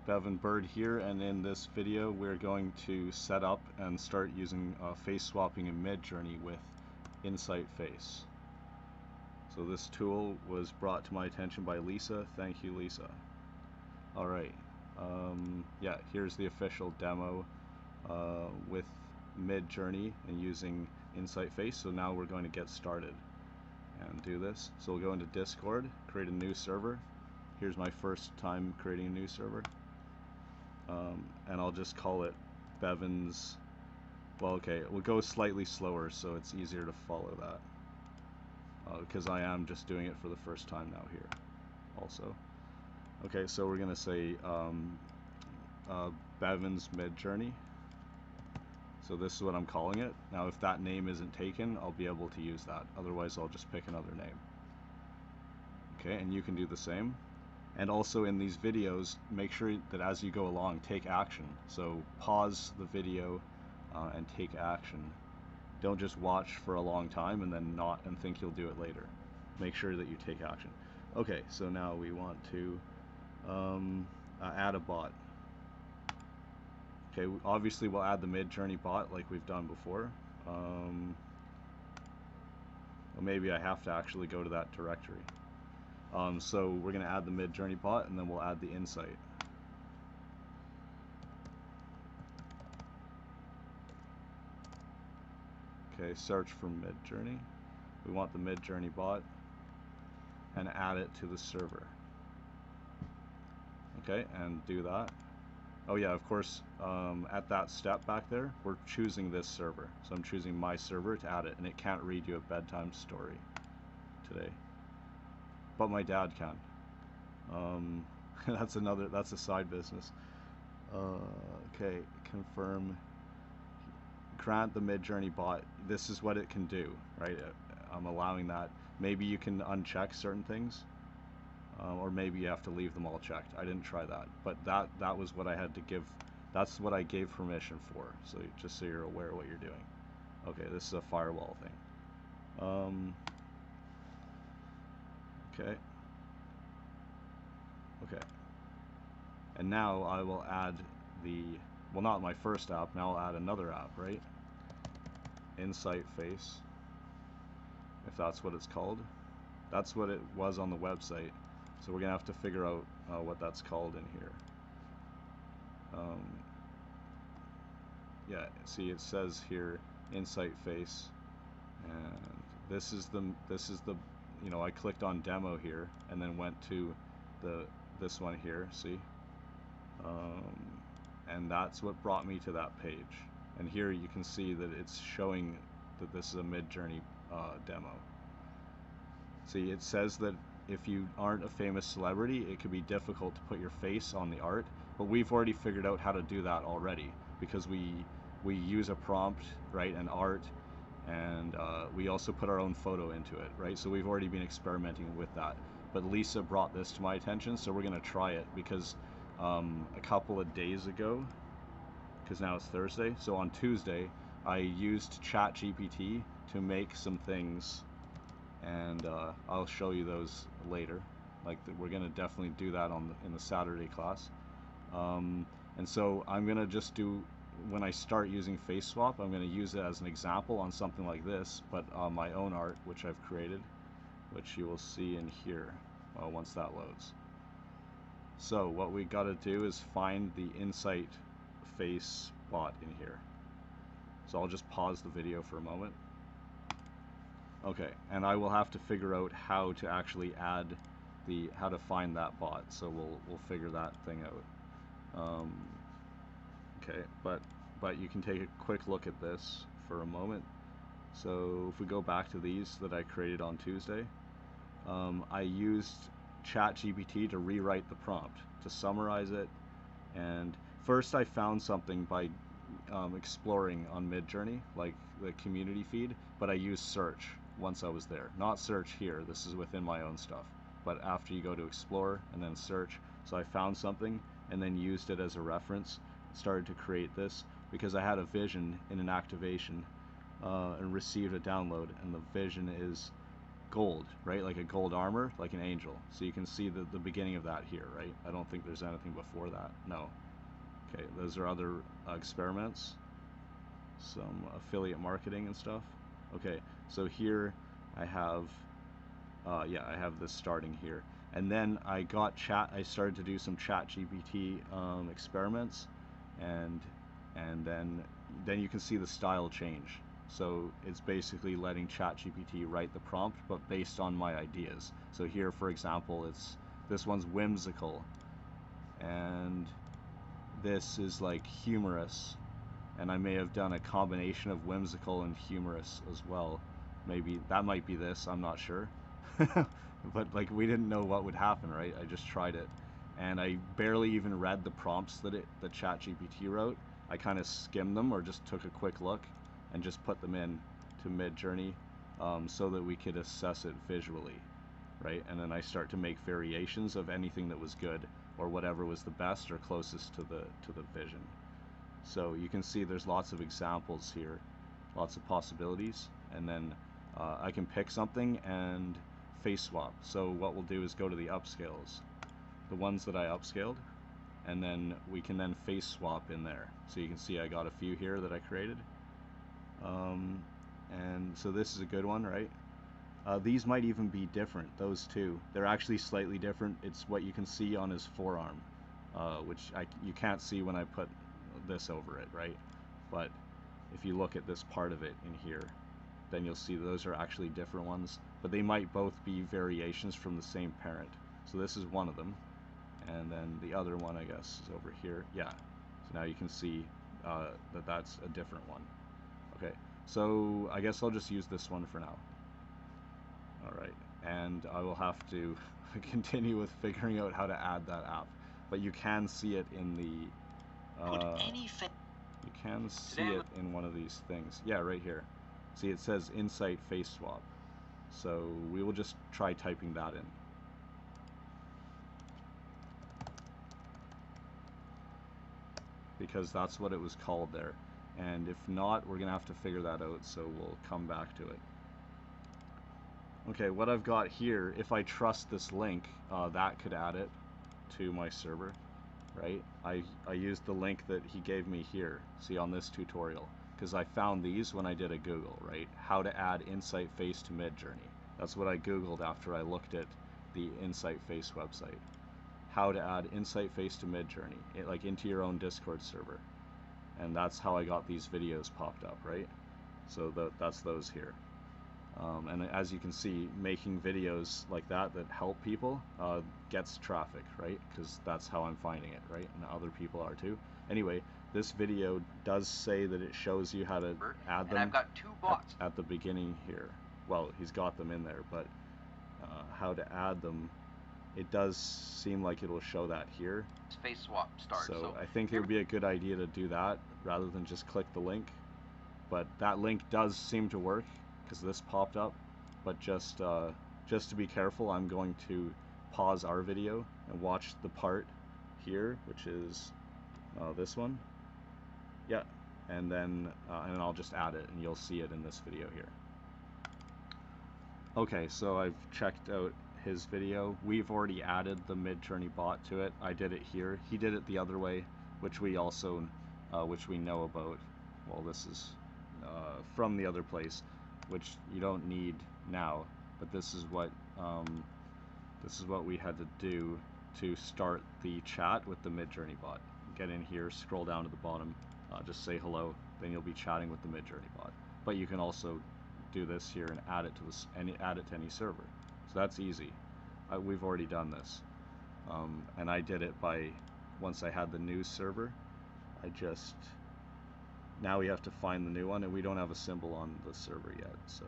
Bevan Bird here, and in this video we're going to set up and start using face swapping in Midjourney with InsightFace. So this tool was brought to my attention by Lisa. Thank you, Lisa. Alright, yeah, here's the official demo with Midjourney and using InsightFace. So now we're going to get started and do this. So we'll go into Discord, create a new server. Here's my first time creating a new server. And I'll just call it Bevan's. Well, okay, we'll go slightly slower so it's easier to follow that, because I am just doing it for the first time now here also. Okay, so we're gonna say Bevan's Midjourney. So this is what I'm calling it. Now if that name isn't taken, I'll be able to use that. Otherwise I'll just pick another name. Okay, and you can do the same. And also in these videos, make sure that as you go along, take action. So pause the video and take action. Don't just watch for a long time and then not and think you'll do it later. Make sure that you take action. Okay, so now we want to add a bot. Okay, obviously we'll add the Midjourney bot like we've done before. Well, maybe I have to actually go to that directory. So we're going to add the Midjourney bot, and then we'll add the insight. Okay, search for Midjourney. We want the Midjourney bot and add it to the server. Okay, and do that. Oh yeah, of course, at that step back there, we're choosing this server. So I'm choosing my server to add it, and it can't read you a bedtime story today. But my dad can. That's a side business. Okay, confirm. Grant the Midjourney bot. This is what it can do, right? I'm allowing that. Maybe you can uncheck certain things, or maybe you have to leave them all checked. I didn't try that, but that was what I had to give. That's what I gave permission for. So just so you're aware of what you're doing. Okay, this is a firewall thing. Okay. Okay. And now I will add well, not my first app, now I'll add another app, right? InsightFace, if that's what it's called. That's what it was on the website. So we're gonna have to figure out what that's called in here. Yeah, see it says here InsightFace, and this is the I clicked on demo here and then went to this one here, see? And that's what brought me to that page. And here you can see that it's showing that this is a Midjourney demo. See, it says that if you aren't a famous celebrity, it could be difficult to put your face on the art, but we've already figured out how to do that already, because we use a prompt, right, and art, and we also put our own photo into it, right? So we've already been experimenting with that. But Lisa brought this to my attention, so we're going to try it, because a couple of days ago, because now it's Thursday, so on Tuesday I used ChatGPT to make some things, and I'll show you those later. Like we're gonna definitely do that in the Saturday class, and so I'm gonna just do, when I start using Face Swap, I'm gonna use it as an example on something like this, but my own art which I've created, which you will see in here once that loads. So what we got to do is find the InsightFace bot in here. So I'll just pause the video for a moment. Okay, and I will have to figure out how to actually add how to find that bot. So we'll figure that thing out. Okay, but you can take a quick look at this for a moment. So if we go back to these that I created on Tuesday, I used ChatGPT to rewrite the prompt, to summarize it. And first I found something by exploring on Midjourney, like the community feed, but I used search once I was there. Not search here, this is within my own stuff, but after you go to explore and then search. So I found something and then used it as a reference, started to create this, because I had a vision in an activation and received a download, and the vision is gold, right? Like a gold armor, like an angel. So you can see the beginning of that here, right? I don't think there's anything before that. No. Okay, those are other experiments. Some affiliate marketing and stuff. Okay, so here I have, yeah, I have this starting here. And then I started to do some chat GPT experiments, and then you can see the style change. So it's basically letting ChatGPT write the prompt, but based on my ideas. So here, for example, this one's whimsical, and this is like humorous, and I may have done a combination of whimsical and humorous as well. Maybe that might be this, I'm not sure. But like we didn't know what would happen, right? I just tried it, and I barely even read the prompts that ChatGPT wrote. I kind of skimmed them or just took a quick look and just put them in to Midjourney, so that we could assess it visually, right? And then I start to make variations of anything that was good or whatever was the best or closest to the vision. So you can see there's lots of examples here, lots of possibilities, and then I can pick something and face swap. So what we'll do is go to the upscales, the ones that I upscaled, and then we can then face swap in there. So you can see I got a few here that I created. And so this is a good one, right? These might even be different, those two. They're actually slightly different. It's what you can see on his forearm, which you can't see when I put this over it, right? But if you look at this part of it in here, then you'll see those are actually different ones, but they might both be variations from the same parent. So this is one of them, and then the other one, I guess, is over here. Yeah, so now you can see that that's a different one. Okay, so I guess I'll just use this one for now. Alright, and I will have to continue with figuring out how to add that app, but you can see it in the you can see it in one of these things. Yeah, right here. See, it says InsightFace swap. So we will just try typing that in. Because that's what it was called there. And if not, we're gonna have to figure that out, so we'll come back to it. Okay, what I've got here, if I trust this link, that could add it to my server, right? I used the link that he gave me here, see, on this tutorial, because I found these when I did a Google, right? How to add InsightFace to Midjourney. That's what I Googled after I looked at the InsightFace website. How to add InsightFace to Midjourney, like into your own Discord server. And that's how I got these videos popped up, right? So that's those here. And as you can see, making videos like that help people gets traffic, right? Because that's how I'm finding it, right? And other people are too. Anyway, this video does say that it shows you how to add them. I've got 2 bots at the beginning here. Well, he's got them in there, but how to add them, it does seem like it will show that here. Face swap start. So I think it would be a good idea to do that rather than just click the link. But that link does seem to work, because this popped up, but just to be careful, I'm going to pause our video and watch the part here, which is this one. Yeah, and then I'll just add it, and you'll see it in this video here. Okay, so I've checked out his video. We've already added the Midjourney bot to it. I did it here. He did it the other way, which we also, which we know about. Well, this is from the other place, which you don't need now, but this is what we had to do to start the chat with the Midjourney bot. Get in here, scroll down to the bottom, just say hello, then you'll be chatting with the Midjourney bot. But you can also do this here and add it to any server. So that's easy. We've already done this, and I did it by once I had the new server. Now we have to find the new one, and we don't have a symbol on the server yet, so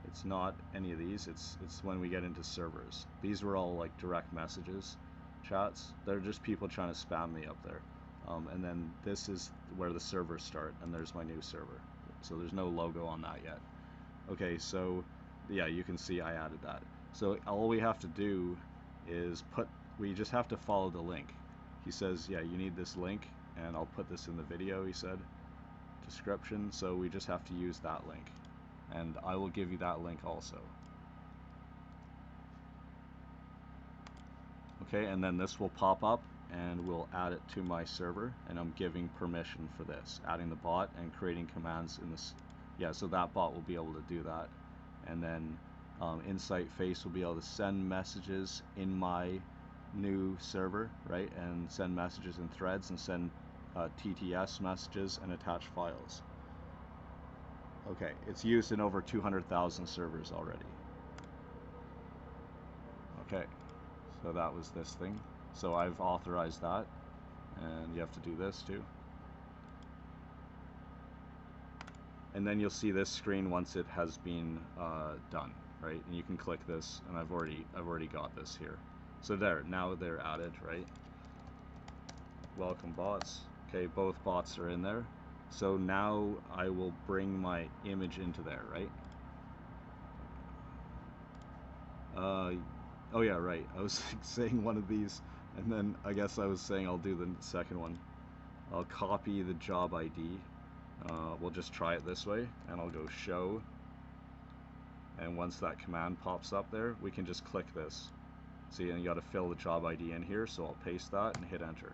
it's not any of these. It's when we get into servers. These were all like direct messages chats. They're just people trying to spam me up there. And then this is where the servers start, and there's my new server. So there's no logo on that yet. Okay, so yeah, you can see I added that. So all we have to do is we just have to follow the link. He says, yeah, you need this link, and I'll put this in the video, he said, description. So we just have to use that link. and I will give you that link also. Okay, and then this will pop up and we'll add it to my server, and I'm giving permission for this, adding the bot and creating commands in this. Yeah, so that bot will be able to do that, and then InsightFace will be able to send messages in my new server, right, and send messages in threads and send TTS messages and attach files. Okay, it's used in over 200,000 servers already. Okay, so that was this thing. So I've authorized that, and you have to do this too. And then you'll see this screen once it has been done, right? And you can click this, and I've already got this here. So there, now they're added, right? Welcome bots. Okay, both bots are in there. So now I will bring my image into there, right? Oh yeah, right. I was saying one of these, and then I guess I was saying I'll do the second one. I'll copy the job ID. We'll just try it this way, and I'll go show. And once that command pops up there, we can just click this. See, and you got to fill the job ID in here, so I'll paste that and hit enter.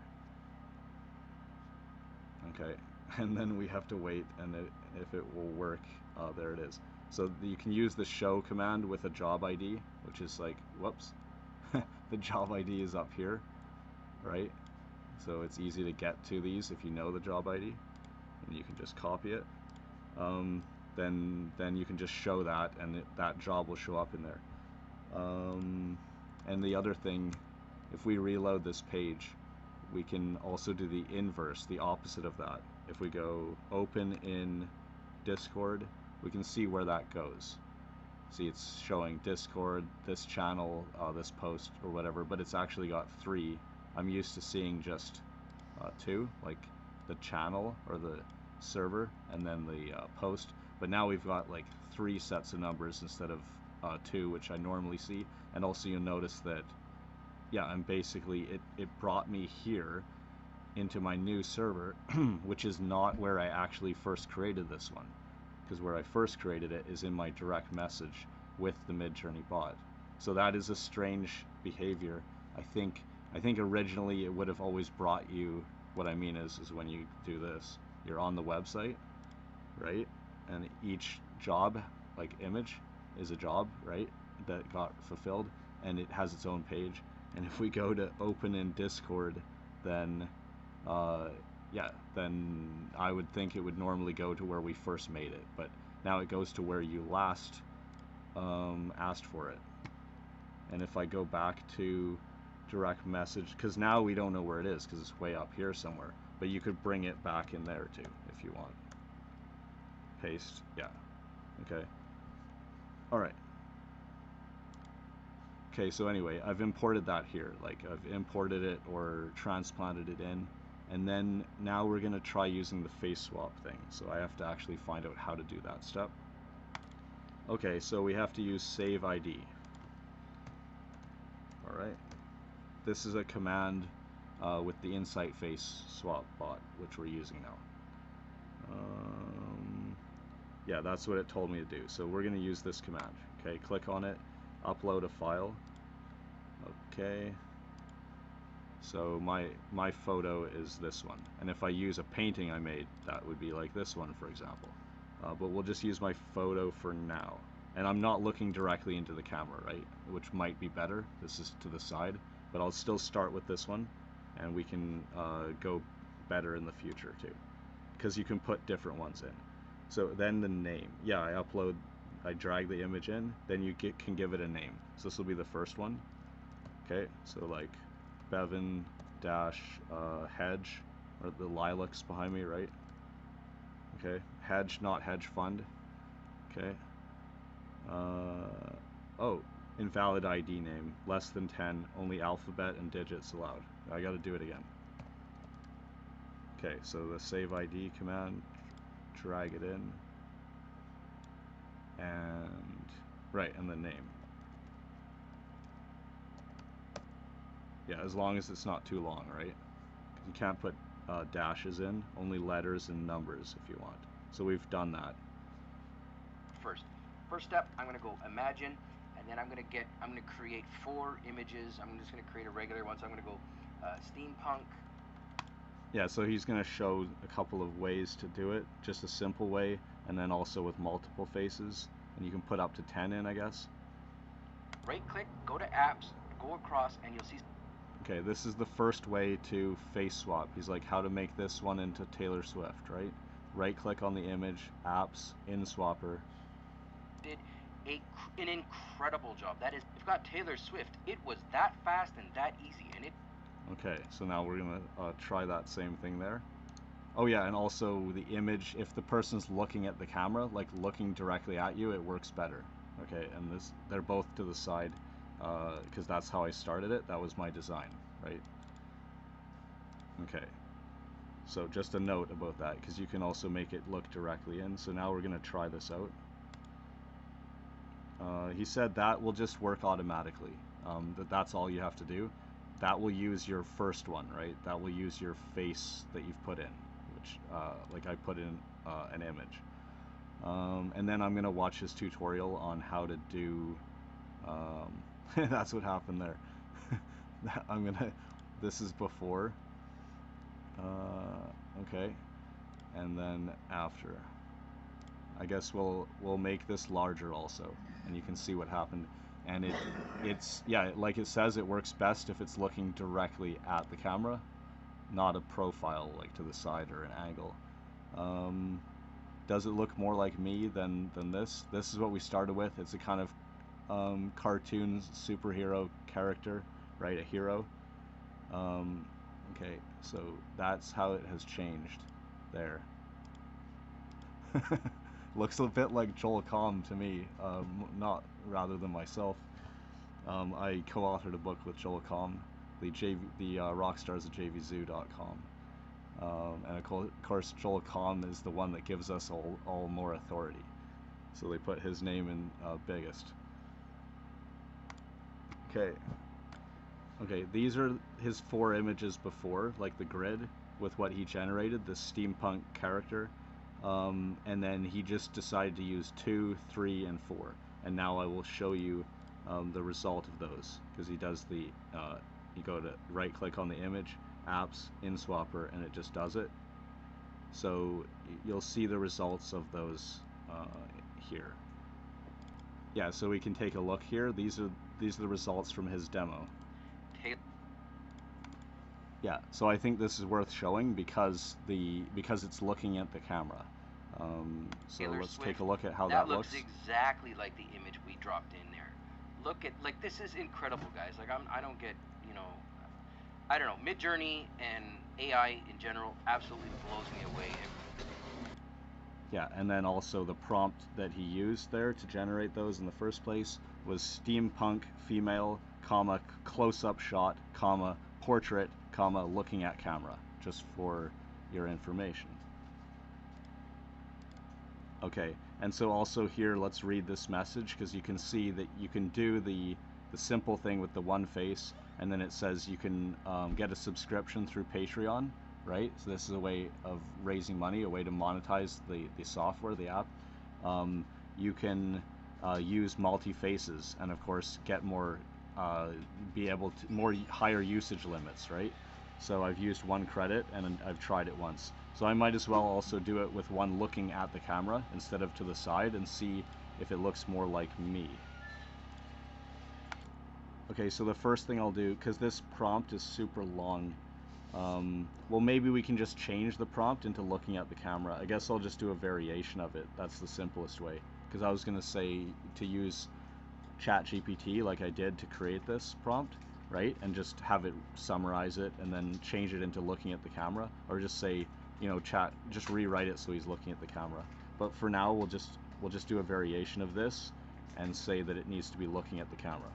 Okay, and then we have to wait, and if it will work, there it is. So you can use the show command with a job ID, which is like, whoops, the job ID is up here, right? So it's easy to get to these if you know the job ID, and you can just copy it. Then you can just show that, and that job will show up in there. And the other thing, if we reload this page, we can also do the inverse, the opposite of that. If we go open in Discord, we can see where that goes. See, it's showing Discord, this channel, this post, or whatever, but it's actually got 3. I'm used to seeing just 2, like the channel or the server, and then the post. But now we've got like 3 sets of numbers instead of 2, which I normally see. And also you'll notice that, yeah, and basically it brought me here into my new server, which is not where I actually first created this one, because where I first created it is in my direct message with the Midjourney bot. So that is a strange behavior. I think originally it would have always brought you, what I mean is when you do this, you're on the website, right? And each job, like image, is a job, right, that got fulfilled, and it has its own page. And if we go to open in Discord, then yeah, then I would think it would normally go to where we first made it, but now it goes to where you last asked for it. And if I go back to direct message, because now we don't know where it is because it's way up here somewhere, but you could bring it back in there too if you want. Paste, yeah, okay, all right. Okay, so anyway, I've imported that here, like I've imported it or transplanted it in, and then now we're gonna try using the face swap thing, so I have to actually find out how to do that step. Okay, so we have to use save ID. All right, this is a command with the InsightFace swap bot, which we're using now. Yeah, that's what it told me to do, so we're gonna use this command. Okay, click on it, upload a file. Okay, so my photo is this one, and if I use a painting I made, that would be like this one, for example. But we'll just use my photo for now, and I'm not looking directly into the camera, right, which might be better. This is to the side, but I'll still start with this one, and we can go better in the future too, because you can put different ones in. So then the name, yeah, I drag the image in, then you can give it a name. So this will be the first one. Okay, so like Bevan dash hedge, or the lilacs behind me, right? Okay, hedge, not hedge fund. Okay. Oh, invalid ID name, less than 10, only alphabet and digits allowed. I gotta do it again. Okay, so the save ID command, drag it in, and right, and the name. Yeah, as long as it's not too long, right? You can't put dashes in, only letters and numbers if you want. So we've done that. first. First step, I'm gonna go imagine, and then I'm gonna create 4 images. I'm just gonna create a regular one. So I'm gonna go steampunk. Yeah, so he's going to show a couple of ways to do it, just a simple way, and then also with multiple faces, and you can put up to 10 in, I guess. Right click, go to apps, go across, and you'll see. Okay, this is the first way to face swap. He's like, how to make this one into Taylor Swift, right? Right click on the image, apps, in swapper. Did an incredible job. That is, you've got Taylor Swift. It was that fast and that easy, and it. Okay, so now we're gonna try that same thing there. Oh yeah, and also the image, if the person's looking at the camera, like looking directly at you, it works better. Okay, and this, they're both to the side, because that's how I started it. That was my design, right? Okay, so just a note about that, because you can also make it look directly in. So now we're gonna try this out. He said that will just work automatically. That's all you have to do. That will use your first one, right? That will use your face that you've put in, which, like I put in an image. And then I'm going to watch his tutorial on how to do, that's what happened there. This is before, okay, and then after. I guess we'll make this larger also, and you can see what happened. And it's yeah, like it says, it works best if it's looking directly at the camera, not a profile like to the side or an angle. Does it look more like me than this? This is what we started with. It's a kind of cartoon superhero character, right? A hero. Okay, so that's how it has changed there. Looks a bit like Joel Comm to me, not rather than myself. I co-authored a book with Joel Comm, the rockstars at jvzoo.com. And of course, Joel Comm is the one that gives us all more authority. So they put his name in biggest. Okay. Okay, these are his 4 images before, like the grid with what he generated, this steampunk character. And then he just decided to use 2, 3, and 4. And now I will show you the result of those, because he does the, you go to right click on the image, apps, in swapper, and it just does it. So you'll see the results of those here. Yeah, so we can take a look here. These are the results from his demo. Yeah, so I think this is worth showing because it's looking at the camera. So Taylor let's Swift, take a look at how that that looks. looks exactly like the image we dropped in there. Look at, like, this is incredible, guys. Like, I don't get, I don't know, Midjourney and AI in general absolutely blows me away. Yeah, and then also the prompt that he used there to generate those in the first place was steampunk female, comma, close-up shot, comma, portrait, comma, looking at camera, just for your information. Okay, and so also here, let's read this message, because you can see that you can do the simple thing with the one face, and then it says you can get a subscription through Patreon, right? So this is a way of raising money, a way to monetize the software, the app. You can use multi-faces, and of course get more, be able to, more higher usage limits, right? So I've used 1 credit, and I've tried it once. So I might as well also do it with one looking at the camera instead of to the side, and see if it looks more like me. Okay, so the first thing I'll do, because this prompt is super long, well, maybe we can just change the prompt into looking at the camera. I guess I'll just do a variation of it. That's the simplest way. Because I was going to say to use ChatGPT like I did to create this prompt, right? And just have it summarize it and then change it into looking at the camera. Or just say, chat, just rewrite it so he's looking at the camera. But for now, we'll just do a variation of this and say that it needs to be looking at the camera.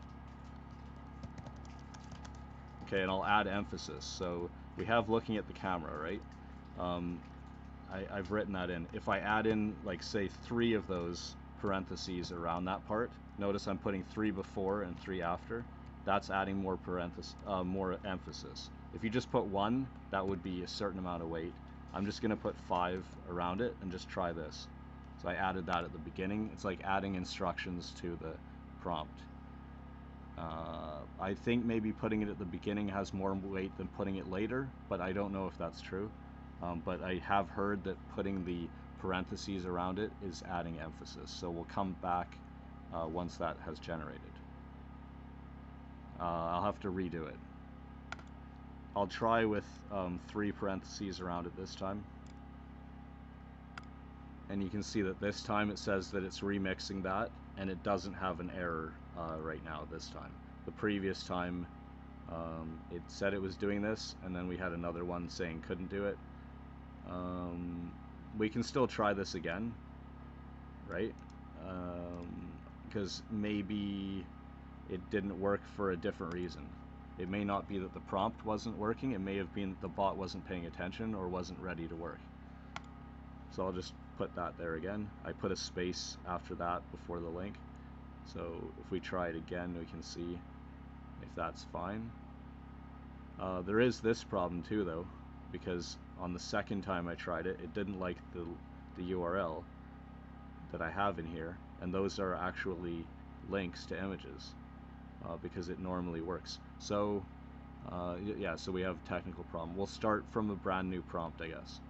Okay, and I'll add emphasis. So we have looking at the camera, right? I've written that in. If I add in, like, say 3 of those parentheses around that part, notice I'm putting 3 before and 3 after. That's adding more more emphasis. If you just put 1, that would be a certain amount of weight. I'm just going to put 5 around it and just try this. So I added that at the beginning. It's like adding instructions to the prompt. I think maybe putting it at the beginning has more weight than putting it later, but I don't know if that's true. But I have heard that putting the parentheses around it is adding emphasis. So we'll come back once that has generated. I'll have to redo it. I'll try with 3 parentheses around it this time. And you can see that this time it says that it's remixing that, and it doesn't have an error right now this time. The previous time it said it was doing this, and then we had another one saying couldn't do it. We can still try this again, right? Because maybe it didn't work for a different reason. It may not be that the prompt wasn't working, it may have been that the bot wasn't paying attention or wasn't ready to work. So I'll just put that there again. I put a space after that before the link. So if we try it again, we can see if that's fine. There is this problem too though, because on the second time I tried it, it didn't like the URL that I have in here, and those are actually links to images because it normally works. So yeah, so we have a technical problem. We'll start from a brand new prompt, I guess.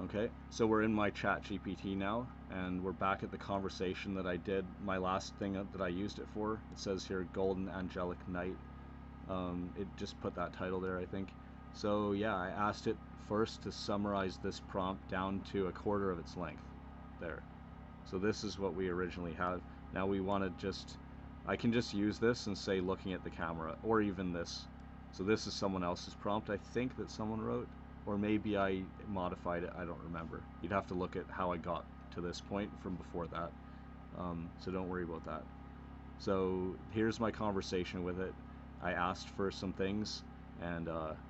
Okay, so we're in my ChatGPT now, and we're back at the conversation that I did, my last thing that I used it for. It says here, Golden Angelic Night. It just put that title there, I think. So yeah, I asked it first to summarize this prompt down to 1/4 of its length. There. So this is what we originally had. Now we want to just, I can just use this and say looking at the camera, or even this. So this is someone else's prompt, I think, that someone wrote. Or maybe I modified it, I don't remember. You'd have to look at how I got to this point from before that. So don't worry about that. So here's my conversation with it. I asked for some things, and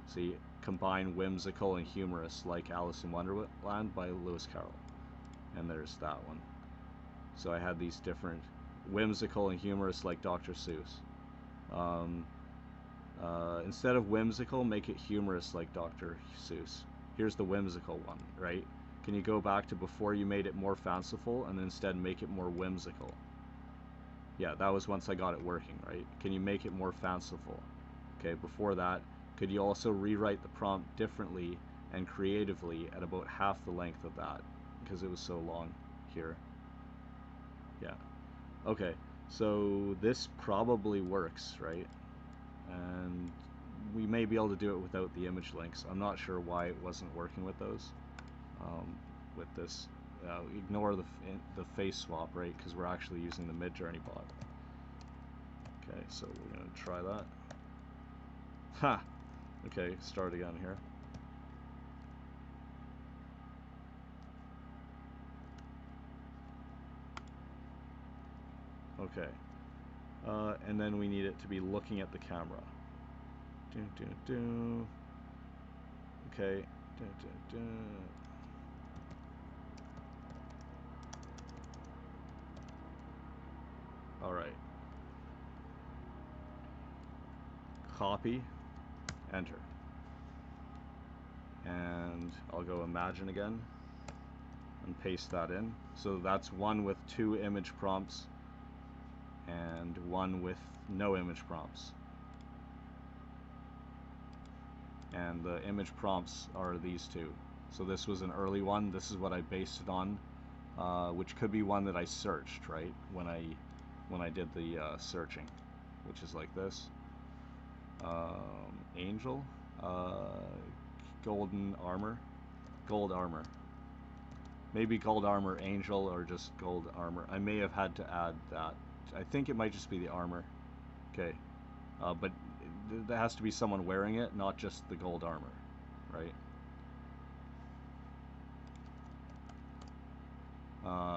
see, combine whimsical and humorous like Alice in Wonderland by Lewis Carroll. And there's that one. So I had these different, whimsical and humorous like Dr. Seuss. Instead of whimsical, make it humorous like Dr. Seuss. Here's the whimsical one, right? Can you go back to before you made it more fanciful and instead make it more whimsical? Yeah, that was once I got it working, right? Can you make it more fanciful? Okay, before that, could you also rewrite the prompt differently and creatively at about half the length of that? Because it was so long here. Yeah. Okay, so this probably works, right? And we may be able to do it without the image links. I'm not sure why it wasn't working with those. With this, ignore the face swap, right? Because we're actually using the Midjourney bot. Okay, so we're gonna try that. Ha! Okay, start again here. Okay, and then we need it to be looking at the camera. Okay. All right. Copy, enter. And I'll go imagine again and paste that in. So that's one with 2 image prompts and one with no image prompts. And the image prompts are these 2. So this was an early one. This is what I based it on, which could be one that I searched, right? When I did the searching, which is like this. Angel, golden armor, gold armor. Maybe gold armor angel or just gold armor. I may have had to add that. I think it might just be the armor. Okay, but there has to be someone wearing it, not just the gold armor, right?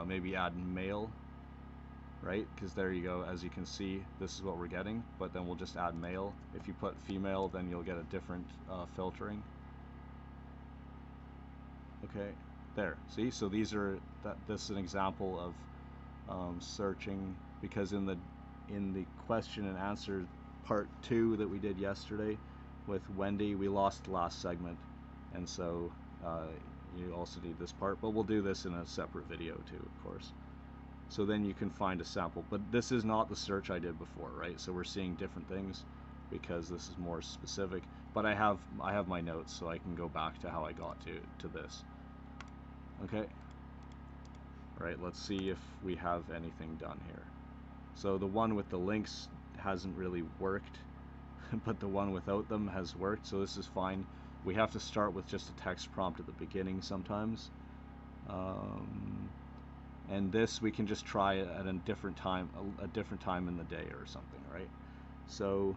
Maybe add male, right? Because there you go, as you can see, this is what we're getting, but then we'll just add male. If you put female, then you'll get a different filtering. Okay, there, see? So these are, this is an example of searching, because in the question and answer part 2 that we did yesterday with Wendy, we lost the last segment, and so you also need this part, but we'll do this in a separate video too, of course. So then you can find a sample, but this is not the search I did before, right? So we're seeing different things because this is more specific, but I have my notes, so I can go back to how I got to this. Okay. All right, let's see if we have anything done here. So the one with the links hasn't really worked, but the one without them has worked, so this is fine. We have to start with just a text prompt at the beginning sometimes. And this we can just try at a different time in the day or something, right? So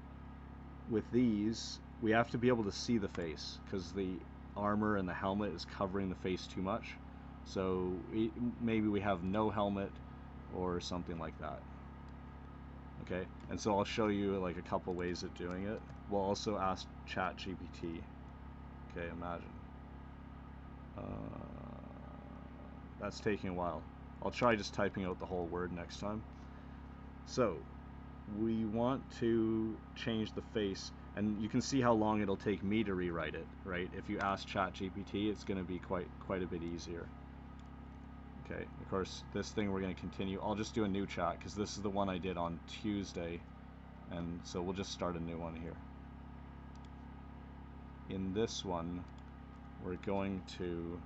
with these, we have to be able to see the face because the armor and the helmet is covering the face too much. So maybe we have no helmet or something like that. Okay, and so I'll show you like a couple ways of doing it. We'll also ask ChatGPT. Okay, imagine. That's taking a while. I'll try just typing out the whole word next time. So we want to change the face, and you can see how long it'll take me to rewrite it, right? If you ask ChatGPT, it's going to be quite a bit easier. Okay, of course, this thing we're going to continue. I'll just do a new chat because this is the one I did on Tuesday, and so we'll just start a new one here. In this one, we're going to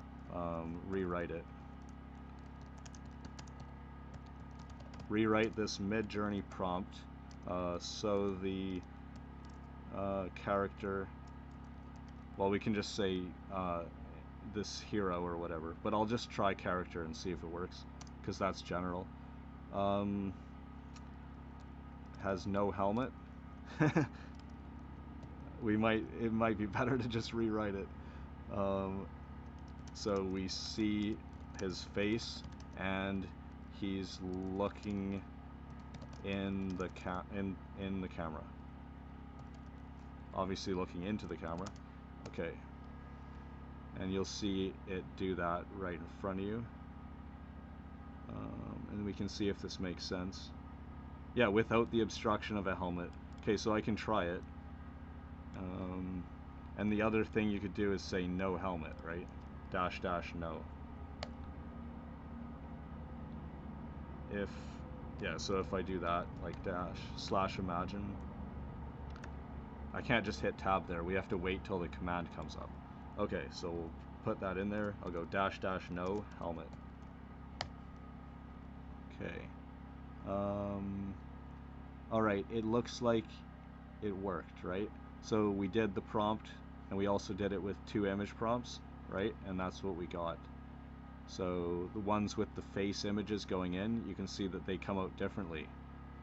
rewrite it. Rewrite this Midjourney prompt so the character, well, we can just say this hero or whatever, but I'll just try character and see if it works because that's general. Has no helmet. It might be better to just rewrite it. So we see his face and he's looking in the camera. Obviously looking into the camera. Okay. And you'll see it do that right in front of you. And we can see if this makes sense. Yeah, without the obstruction of a helmet. Okay, so I can try it. And the other thing you could do is say no helmet, right? Dash dash no. So if I do that, like dash slash imagine, I can't just hit tab there. We have to wait till the command comes up. Okay, so we'll put that in there. I'll go dash dash no helmet. Okay. Alright, it looks like it worked, right? So we did the prompt, and we also did it with 2 image prompts, right? And that's what we got. So the ones with the face images going in, you can see that they come out differently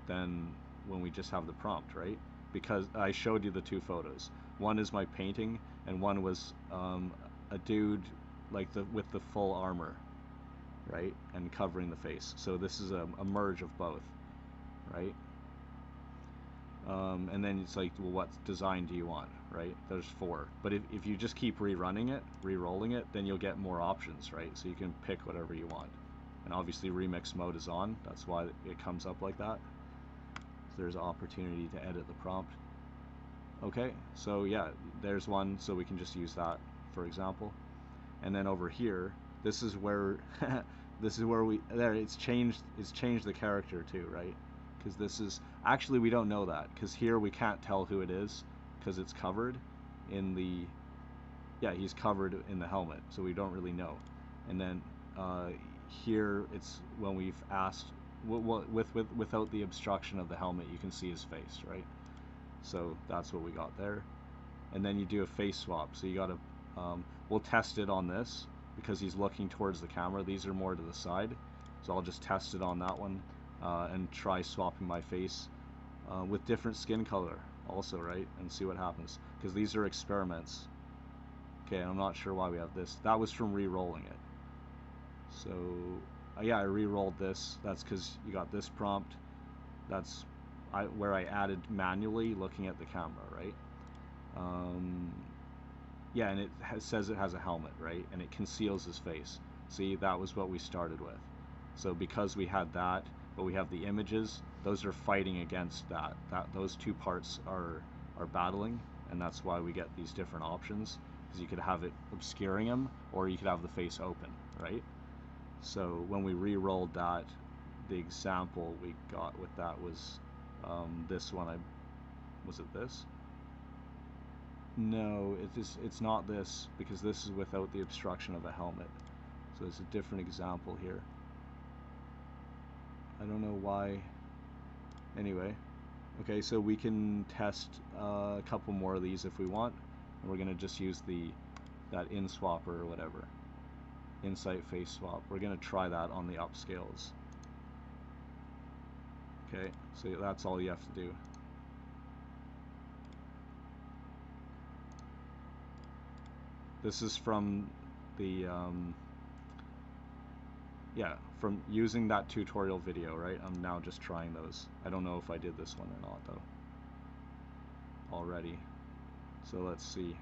than when we just have the prompt, right? Because I showed you the 2 photos. One is my painting, and one was a dude like with the full armor, right? And covering the face. So this is a merge of both, right? And then it's like, well, what design do you want, right? There's 4. But if you just keep re-rolling it, then you'll get more options, right? So you can pick whatever you want. And obviously remix mode is on. That's why it comes up like that. So there's opportunity to edit the prompt. Okay, so yeah, there's one, so we can just use that, for example. And then over here, this is where it's changed the character too, right? Because this is actually, we don't know that because here we can't tell who it is because it's covered in the he's covered in the helmet, so we don't really know. And then here it's when we've asked without the obstruction of the helmet, you can see his face, right? So that's what we got there. And then you do a face swap, so you got to we'll test it on this because he's looking towards the camera. These are more to the side, so I'll just test it on that one. And try swapping my face with different skin color also, right? And see what happens, because these are experiments. Okay, I'm not sure why we have this. That was from re-rolling it. So yeah, I re-rolled this. That's because you got this prompt. That's where I added manually looking at the camera, right? Yeah, and it says it has a helmet, right? And it conceals his face. See, that was what we started with. So because we had that, but we have the images, those are fighting against those 2 parts are battling, and that's why we get these different options. because you could have it obscuring him, or you could have the face open, right? So when we re-rolled that, the example we got with that was this one. Was it this? No, it's not this, because this is without the obstruction of a helmet. So it's a different example here. I don't know why. Anyway, okay, so we can test a couple more of these if we want, and we're gonna just use that in swapper or whatever, InsightFace swap. We're gonna try that on the upscales. Okay, so that's all you have to do. This is from the yeah, from using that tutorial video, right? I'm now just trying those. I don't know if I did this one or not though already. So let's see.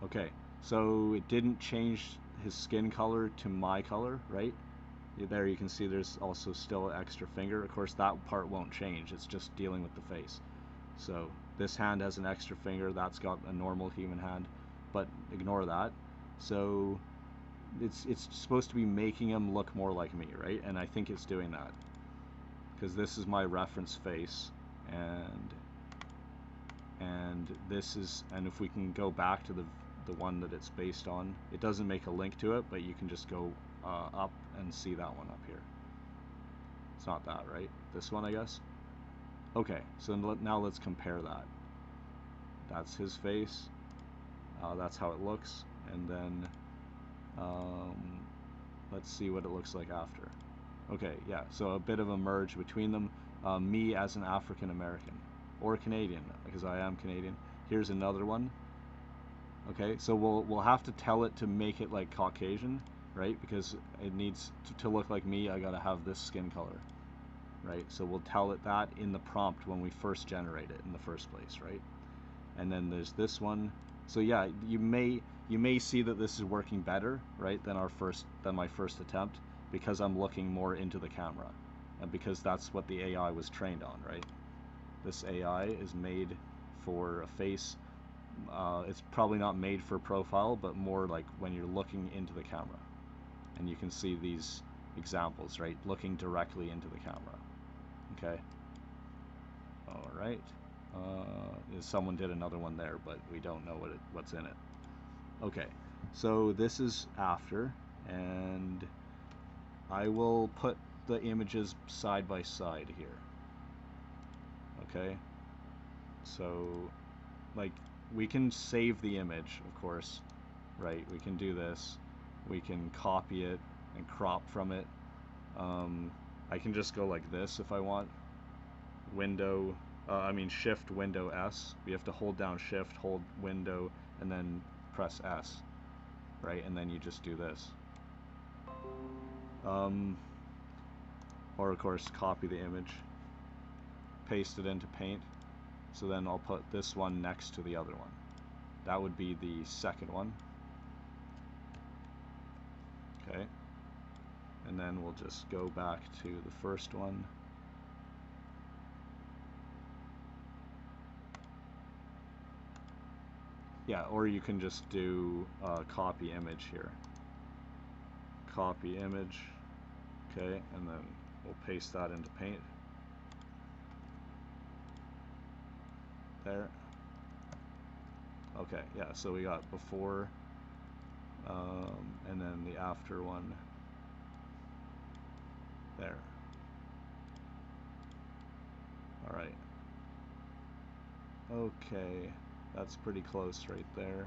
Okay, so it didn't change his skin color to my color, right? There you can see there's also still an extra finger. Of course that part won't change, it's just dealing with the face. So this hand has an extra finger, that's got a normal human hand, but ignore that. So it's supposed to be making him look more like me, right? And I think it's doing that, because this is my reference face, and this is, and if we can go back to the one that it's based on, it doesn't make a link to it, but you can just go up and see that one up here. It's not that, right? This one, I guess. Okay, so now let's compare that. That's his face. That's how it looks, and then let's see what it looks like after. Okay, yeah, so a bit of a merge between them. Me as an African American, or Canadian, because I am Canadian. Here's another one. Okay, so we'll have to tell it to make it like Caucasian, right? Because it needs to look like me, I gotta have this skin color, right? So we'll tell it that in the prompt when we first generate it in the first place, right? And then there's this one. So yeah, you may see that this is working better, right, than my first attempt, because I'm looking more into the camera, and because that's what the AI was trained on, right? This AI is made for a face. It's probably not made for profile, but more like when you're looking into the camera, and you can see these examples, right, looking directly into the camera. Okay. All right. Someone did another one there, but we don't know what's in it. Okay, so this is after, and I will put the images side by side here. Okay, so like we can save the image, of course, right? We can do this. We can copy it and crop from it. I can just go like this if I want. Shift Window S. We have to hold down Shift, hold Window, and then press S, right? And then you just do this. Or of course copy the image, paste it into Paint. So then I'll put this one next to the other one. That would be the second one. Okay. And then we'll just go back to the first one. Yeah, or you can just do copy image here. Copy image. Okay, and then we'll paste that into Paint. There. Okay, yeah, so we got before, and then the after one. There. Alright. Okay, that's pretty close right there.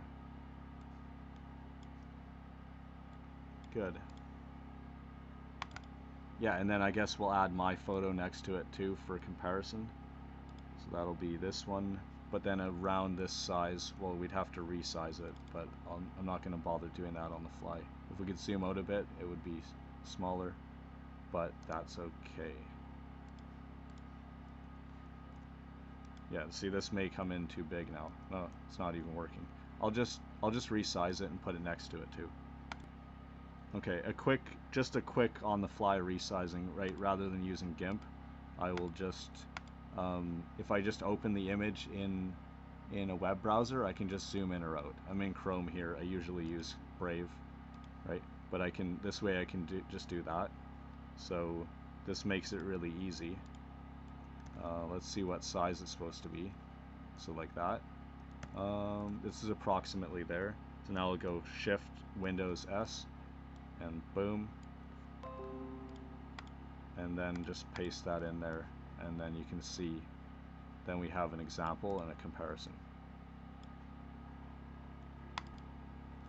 Good. Yeah, and then I guess we'll add my photo next to it too for comparison. So that'll be this one, but then around this size, well, we'd have to resize it, but I'm not going to bother doing that on the fly. If we could zoom out a bit, it would be smaller, but that's okay. Yeah, see, this may come in too big now. No, it's not even working. I'll just resize it and put it next to it too. Okay, just a quick on the fly resizing, right? Rather than using GIMP, I will just if I just open the image in in a web browser, I can just zoom in or out. I'm in Chrome here. I usually use Brave, right? But I can, this way I can just do that. So this makes it really easy. Let's see what size it's supposed to be. So like that. This is approximately there. So now I'll go Shift Windows S and boom. And then just paste that in there, and then you can see, then we have an example and a comparison.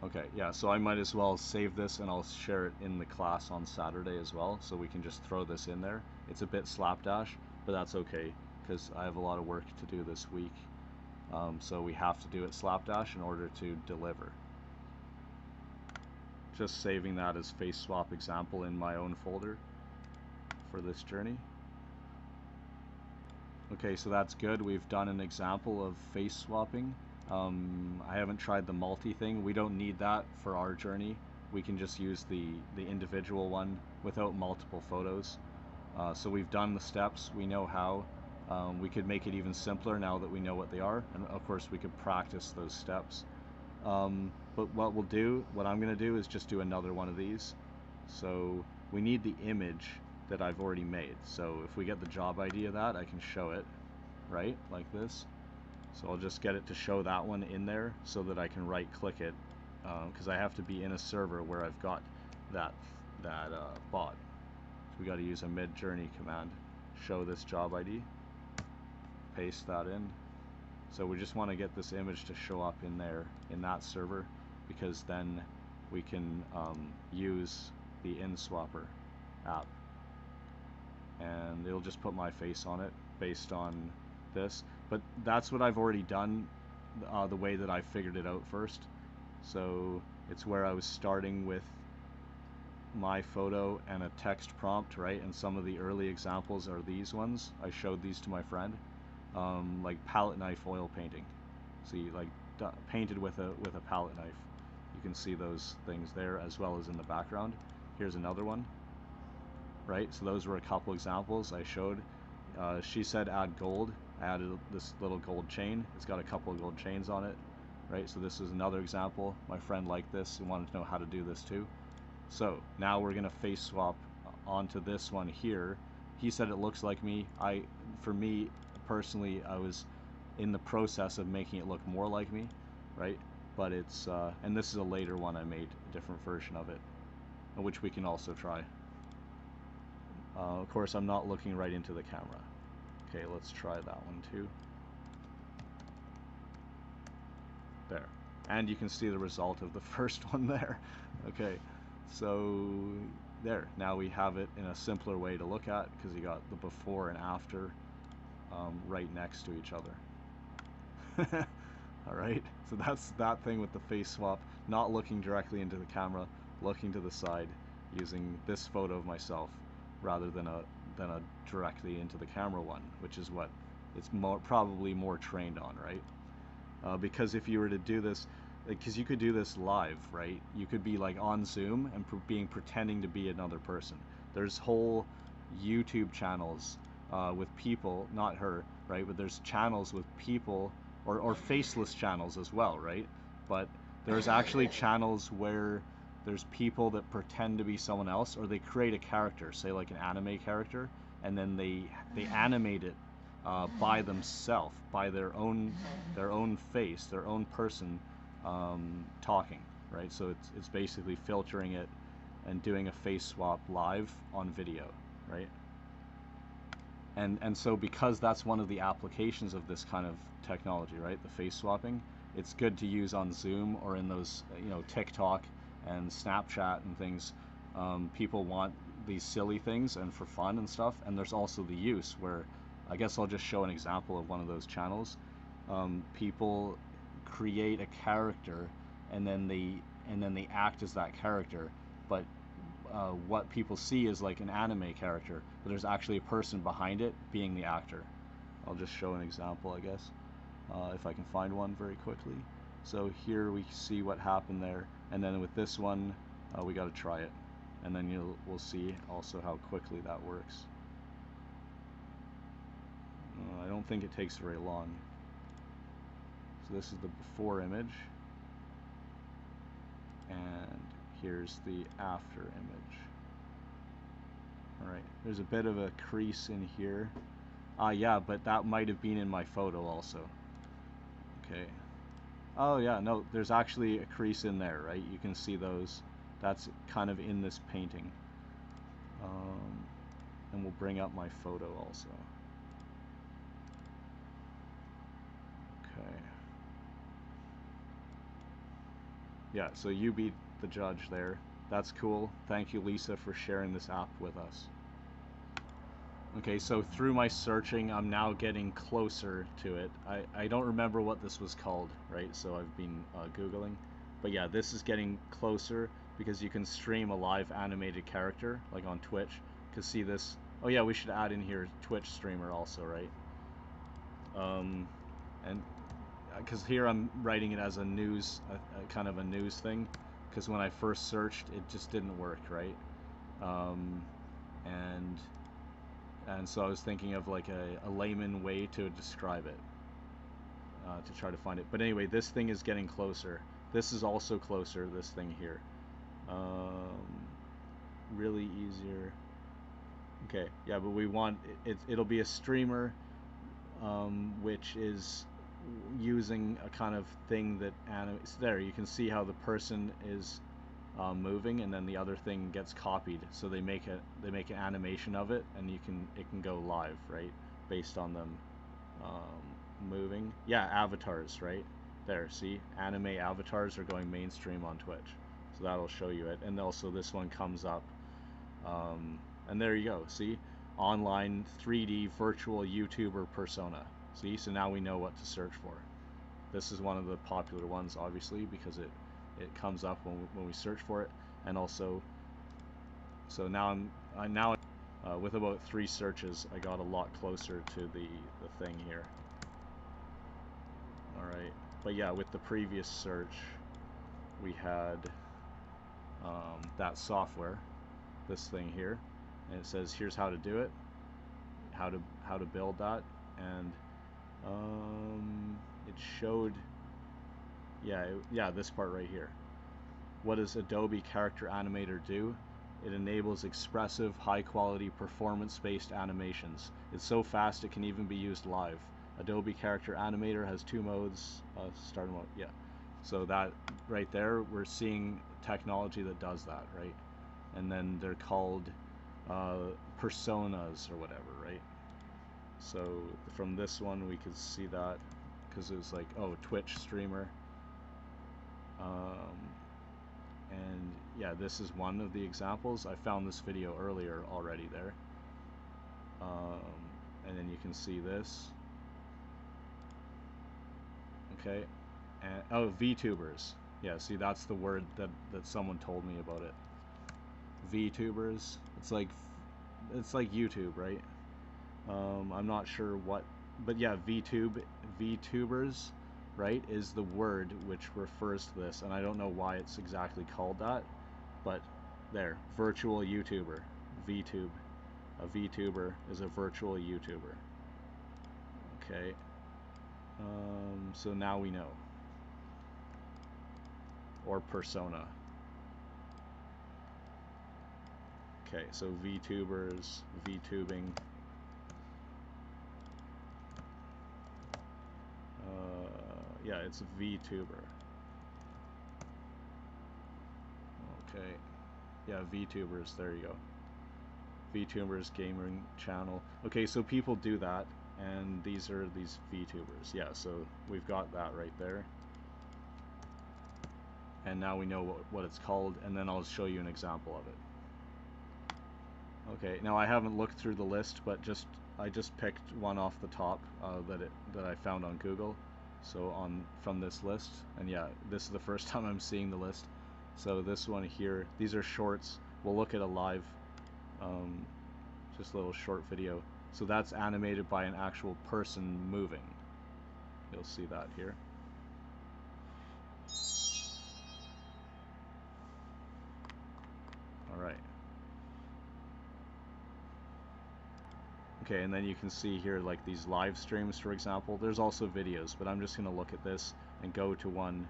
Okay, yeah, so I might as well save this and I'll share it in the class on Saturday as well, so we can just throw this in there. It's a bit slapdash, but that's okay, because I have a lot of work to do this week. So we have to do it slapdash in order to deliver. Just saving that as face swap example in my own folder for this journey. Okay, so that's good. We've done an example of face swapping. I haven't tried the multi thing. We don't need that for our journey. We can just use the individual one without multiple photos. So we've done the steps. We know how. We could make it even simpler now that we know what they are. And of course we could practice those steps. But what I'm going to do is just do another one of these. So we need the image that I've already made. So if we get the job ID of that, I can show it, right, like this. So I'll just get it to show that one in there so that I can right click it, because I have to be in a server where I've got that bot. So we got to use a Midjourney command, show this job ID, paste that in. So we just want to get this image to show up in there in that server, because then we can use the InSwapper app, and it'll just put my face on it based on this. But that's what I've already done, the way that I figured it out first. So it's where I was starting with my photo and a text prompt, right? And some of the early examples are these ones. I showed these to my friend, like palette knife oil painting. See, like painted with a palette knife. You can see those things there as well as in the background. Here's another one. Right, so those were a couple examples I showed. She said add gold. I added this little gold chain. It's got a couple of gold chains on it, right? So this is another example. My friend liked this and wanted to know how to do this too. So now we're gonna face swap onto this one here. He said it looks like me. For me personally, I was in the process of making it look more like me, right? But it's and this is a later one I made, a different version of it, which we can also try. Of course, I'm not looking right into the camera. Okay, let's try that one too. There. And you can see the result of the first one there. Okay, so there. Now we have it in a simpler way to look at, because you got the before and after right next to each other. Alright, so that's that thing with the face swap. Not looking directly into the camera, looking to the side, using this photo of myself rather than a directly into the camera one, which is what it's probably more trained on, right? Because if you were to do this, because you could do this live, right? You could be like on Zoom and pretending to be another person. There's whole YouTube channels with people, not her, right? But there's channels with people, or faceless channels as well, right? But there's actually channels where there's people that pretend to be someone else, or they create a character, say like an anime character, and then they animate it by themselves, by their own face, their own person talking, right? So it's basically filtering it and doing a face swap live on video, right? And so because that's one of the applications of this kind of technology, right? The face swapping, it's good to use on Zoom or in those, TikTok and Snapchat and things. People want these silly things and for fun and stuff. And there's also the use where, I guess I'll just show an example of one of those channels. People create a character and then they act as that character, but what people see is like an anime character, but there's actually a person behind it being the actor. I'll just show an example, I guess, if I can find one very quickly. So here we see what happened there, and then with this one, we got to try it, and then we'll see also how quickly that works. I don't think it takes very long. So this is the before image, and here's the after image. Alright, there's a bit of a crease in here. Yeah, but that might have been in my photo also. Okay. Oh yeah, no, there's actually a crease in there, right? You can see those. That's kind of in this painting. And we'll bring up my photo also. Okay. Yeah, so you beat the judge there. That's cool. Thank you, Lisa, for sharing this app with us. Okay, so through my searching, I'm now getting closer to it. I don't remember what this was called, right? So I've been Googling. But yeah, this is getting closer because you can stream a live animated character, like on Twitch. Because see this... Oh yeah, we should add in here Twitch streamer also, right? And because here I'm writing it as a news, a kind of a news thing. Because when I first searched, it just didn't work, right? And so I was thinking of like a layman way to describe it, to try to find it. But anyway, this thing is getting closer. This is also closer, this thing here. Really easier. Okay, yeah, but we want, it'll be a streamer, which is using a kind of thing that animates. There, you can see how the person is moving, and then the other thing gets copied. So they make an animation of it, and it can go live, right, based on them moving. Yeah, avatars, right there. See, anime avatars are going mainstream on Twitch, so that'll show you it. And also this one comes up, and there you go. See, online 3D virtual YouTuber persona. See, so now we know what to search for. This is one of the popular ones, obviously, because it comes up when we search for it. And also, so now with about 3 searches, I got a lot closer to the thing here. All right, but yeah, with the previous search, we had that software, this thing here, and it says here's how to do it, how to build that, and it showed, yeah, this part right here. What does Adobe Character Animator do? It enables expressive, high-quality, performance-based animations. It's so fast it can even be used live. Adobe Character Animator has 2 modes, start mode, yeah. So that right there, we're seeing technology that does that, right? And then they're called personas or whatever, right? So from this one, we could see that because it was like, oh, Twitch streamer. And yeah, this is one of the examples. I found this video earlier already there. And then you can see this. Okay. And, oh, VTubers. Yeah, see, that's the word that someone told me about it. VTubers. It's like YouTube, right? I'm not sure what, but yeah, VTubers, right, is the word which refers to this, and I don't know why it's exactly called that, but there, virtual YouTuber, VTube. A VTuber is a virtual YouTuber. Okay, so now we know. Or persona. Okay, so VTubers, VTubing. Yeah, it's VTuber. Okay, yeah, VTubers, there you go. VTubers gaming channel. Okay, so people do that, and these are these VTubers. Yeah, so we've got that right there. And now we know what it's called, and then I'll show you an example of it. Okay, now I haven't looked through the list, but I just picked one off the top that I found on Google. So from this list, and yeah, this is the first time I'm seeing the list. So this one here, these are shorts. We'll look at a live, just a little short video. So that's animated by an actual person moving. You'll see that here. All right. Okay, and then you can see here like these live streams, for example. There's also videos, but I'm just going to look at this and go to one.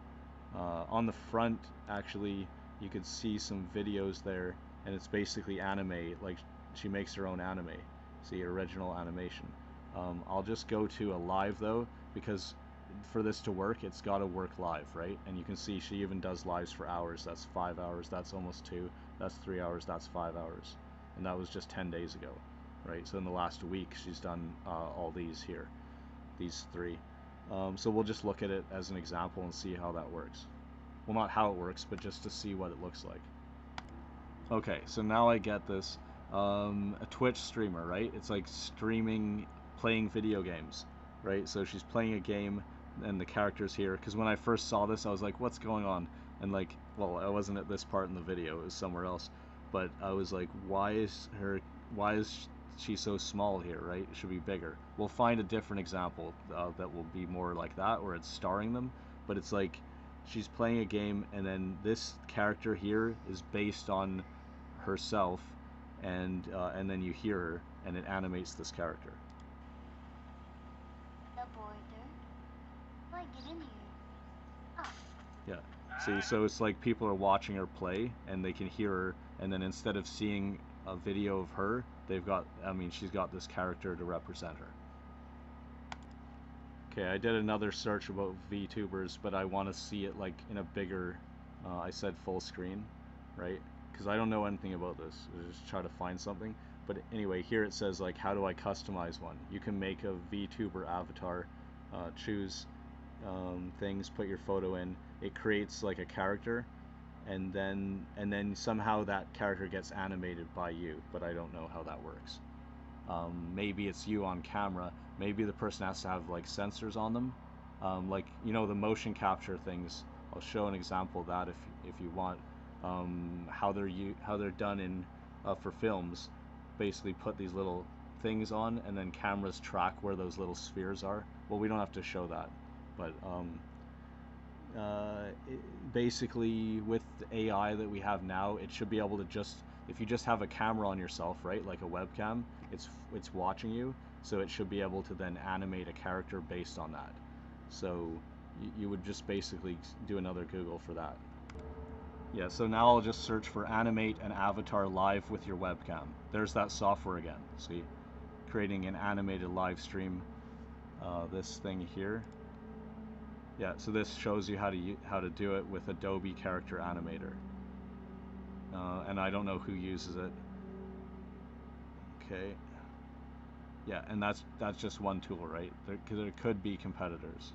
On the front, actually, you could see some videos there, and it's basically anime, like she makes her own anime. See, original animation. I'll just go to a live though, because for this to work, it's got to work live, right? And you can see she even does lives for hours. That's 5 hours, that's almost 2, that's 3 hours, that's 5 hours. And that was just 10 days ago, right? So in the last week, she's done all these here, these 3. So we'll just look at it as an example and see how that works. Well, not how it works, but just to see what it looks like. Okay, so now I get this. A Twitch streamer, right? It's like streaming, playing video games, right? So she's playing a game and the character's here. Because when I first saw this, I was like, what's going on? And like, well, I wasn't at this part in the video, it was somewhere else. But I was like, why is she so small here, right? It should be bigger. We'll find a different example that will be more like that, where it's starring them. But it's like, she's playing a game, and then this character here is based on herself, and then you hear her, and it animates this character. The border. Why get in here? Oh. Yeah. See, so it's like people are watching her play, and they can hear her, and then instead of seeing a video of her, they've got, I mean, she's got this character to represent her. Okay, I did another search about VTubers, but I want to see it like in a bigger, I said full screen, right? Because I don't know anything about this. I just try to find something. But anyway, here it says like, how do I customize one? You can make a VTuber avatar, choose things, put your photo in. It creates like a character, and then somehow that character gets animated by you. But I don't know how that works. Maybe it's you on camera. Maybe the person has to have like sensors on them, like you know the motion capture things. I'll show an example of that if you want. How they're done in for films. Basically, put these little things on, and then cameras track where those little spheres are. Well, we don't have to show that, but basically with the AI that we have now, it should be able to just, if you just have a camera on yourself, right, like a webcam, it's watching you, so it should be able to then animate a character based on that. So you would just basically do another Google for that. Yeah, so now I'll just search for animate an avatar live with your webcam. There's that software again. See, creating an animated live stream. This thing here. Yeah, so this shows you how to do it with Adobe Character Animator. And I don't know who uses it. Okay. Yeah, and that's just one tool, right? There could be competitors.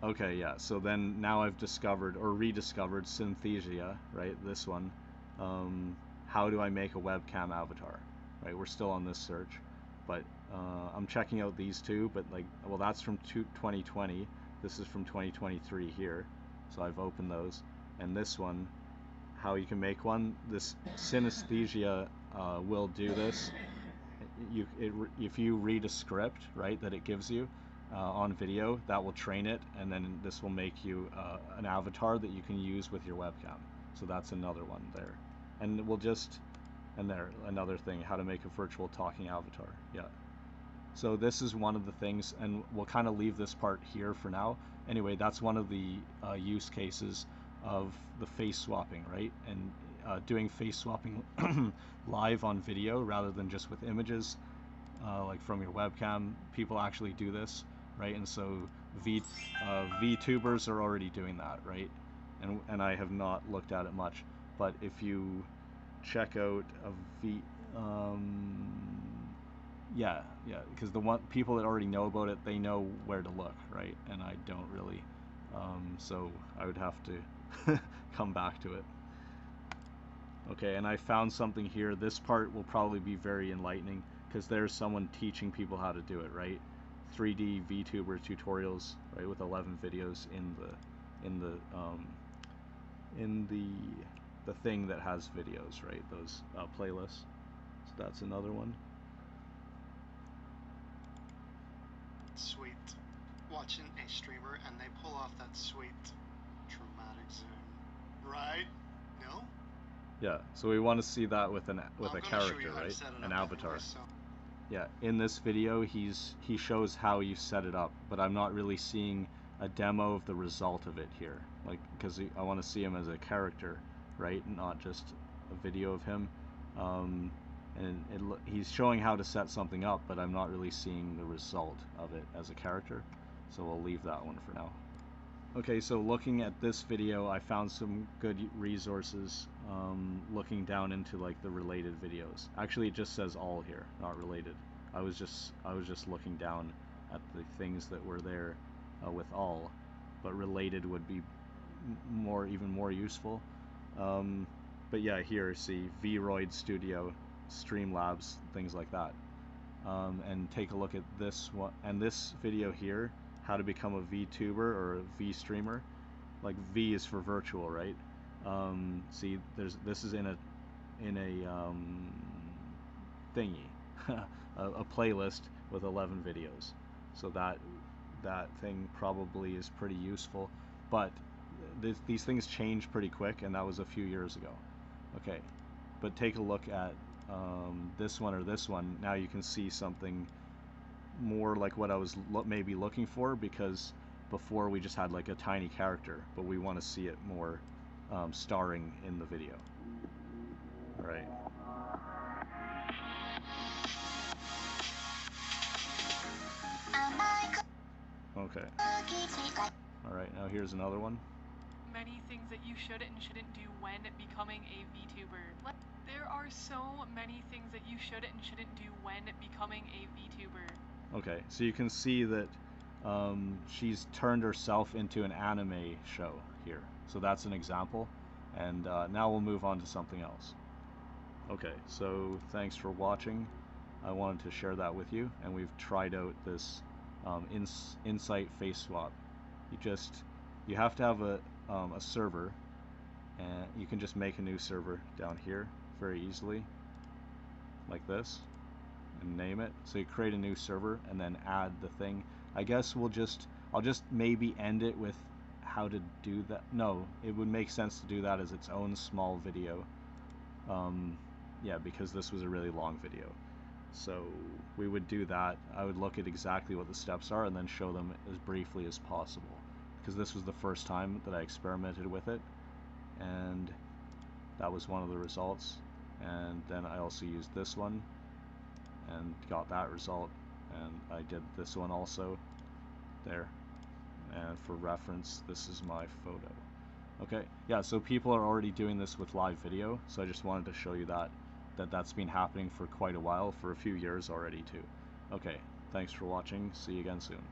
Okay, yeah, so then now I've discovered or rediscovered Synthesia, right? This one. How do I make a webcam avatar? Right, we're still on this search, but I'm checking out these two, but like, well, that's from 2020. This is from 2023 here, so I've opened those. And this one, how you can make one. This Synesthesia will do this. If you read a script, right, that it gives you on video, that will train it, and then this will make you an avatar that you can use with your webcam. So that's another one there. And we'll just, and there, another thing, how to make a virtual talking avatar. Yeah. So this is one of the things, and we'll kind of leave this part here for now. Anyway, that's one of the use cases of the face swapping, right? And doing face swapping live on video rather than just with images, like from your webcam. People actually do this, right? And so VTubers are already doing that, right? And I have not looked at it much, but if you check out a yeah, because the one people that already know about it, they know where to look, right? And I don't really, so I would have to come back to it. Okay, and I found something here. This part will probably be very enlightening because there's someone teaching people how to do it, right? 3D VTuber tutorials, right, with 11 videos in the thing that has videos, right? Those playlists. So that's another one. Sweet. Watching a streamer and they pull off that sweet dramatic zoom, right? No? Yeah, so we want to see that with a character, show you how right? to set it An up avatar. anyway, so. yeah, in this video he shows how you set it up, but I'm not really seeing a demo of the result of it here, like, because I want to see him as a character, right, not just a video of him. And he's showing how to set something up, but I'm not really seeing the result of it as a character, so we'll leave that one for now. Okay, so looking at this video, I found some good resources, looking down into like the related videos. Actually, it just says all here, not related. I was just looking down at the things that were there with all, but related would be even more useful. But yeah, here, see Vroid Studio, Streamlabs, things like that. And take a look at this one and this video here, how to become a VTuber or a V streamer. Like V is for virtual, right? See, this is in a thingy, a playlist with 11 videos. So that thing probably is pretty useful, but these things change pretty quick, and that was a few years ago. Okay, but take a look at this one or this one. Now you can see something more like what I was maybe looking for, because before we just had like a tiny character, but we want to see it more starring in the video. All right. Okay. All right, now here's another one. Many things that you should and shouldn't do when becoming a VTuber. There are so many things that you should and shouldn't do when becoming a VTuber. Okay, so you can see that she's turned herself into an anime show here. So that's an example. And now we'll move on to something else. Okay, so thanks for watching. I wanted to share that with you, and we've tried out this InsightFace swap. You have to have a server, and you can just make a new server down here very easily, like this, and name it. So you create a new server and then add the thing. I guess I'll just maybe end it with how to do that. No, it would make sense to do that as its own small video. Yeah, because this was a really long video. So we would do that. I would look at exactly what the steps are and then show them as briefly as possible, because this was the first time that I experimented with it, and that was one of the results. And then I also used this one and got that result, and I did this one also there, and for reference, this is my photo. Okay, yeah, so people are already doing this with live video, so I just wanted to show you that's been happening for quite a while, for a few years already too. Okay, thanks for watching, see you again soon.